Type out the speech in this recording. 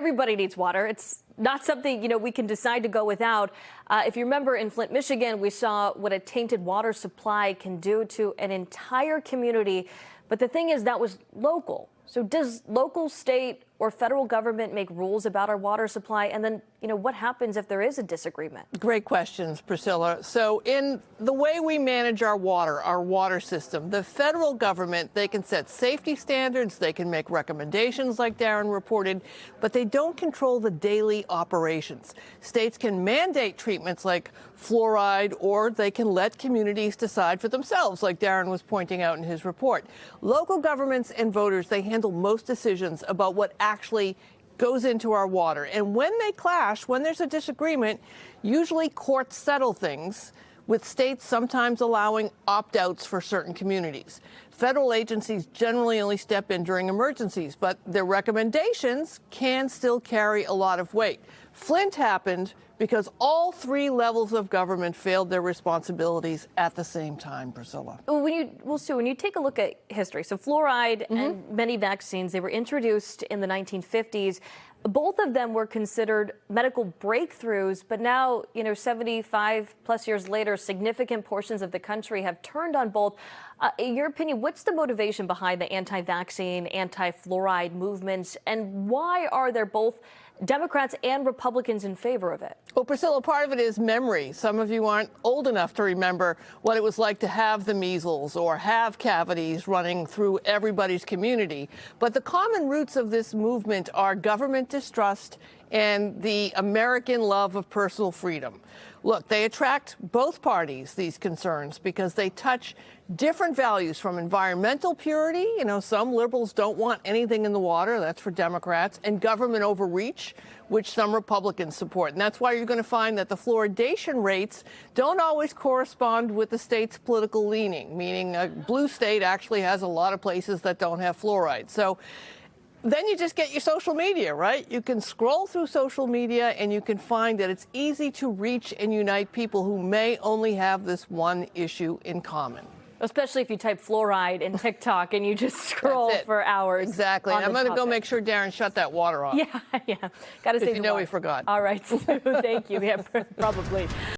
everybody needs water. It's not something, we can decide to go without. If you remember in Flint, Michigan, we saw what a tainted water supply can do to an entire community. But the thing is, that was local. So does local, state, or federal government make rules about our water supply? And then, what happens if there is a disagreement? Great questions, Priscilla. So in the way we manage our water system, the federal government, they can set safety standards, they can make recommendations like Darren reported, but they don't control the daily operations. States can mandate treatments like fluoride, or they can let communities decide for themselves, like Darren was pointing out in his report. Local governments and voters, they handle most decisions about what actually goes into our water. And when they clash, when there's a disagreement, usually courts settle things, with states sometimes allowing opt-outs for certain communities. Federal agencies generally only step in during emergencies, but their recommendations can still carry a lot of weight. Flint happened because all three levels of government failed their responsibilities at the same time, Priscilla. Sue, when you take a look at history, so fluoride and many vaccines, they were introduced in the 1950s. Both of them were considered medical breakthroughs, but now, 75 plus years later, significant portions of the country have turned on both. In your opinion, what's the motivation behind the anti-vaccine, anti-fluoride movements, and why are there both Democrats and Republicans in favor of it? Well, Priscilla, part of it is memory. Some of you aren't old enough to remember what it was like to have the measles or have cavities running through everybody's community. But the common roots of this movement are government distrust and the American love of personal freedom. Look, they attract both parties, these concerns, because they touch different values, from environmental purity. Some liberals don't want anything in the water. That's for Democrats. And government overreach, which some Republicans support. And that's why you're going to find that the fluoridation rates don't always correspond with the state's political leaning, meaning a blue state actually has a lot of places that don't have fluoride. So then you just get your social media, right? You can scroll through social media and you can find that it's easy to reach and unite people who may only have this one issue in common. Especially if you type fluoride in TikTok and you just scroll for hours. Exactly. I'm going to go make sure Darren shut that water off. Yeah. Got to say, we forgot. All right, Sue, thank you. Yeah, probably.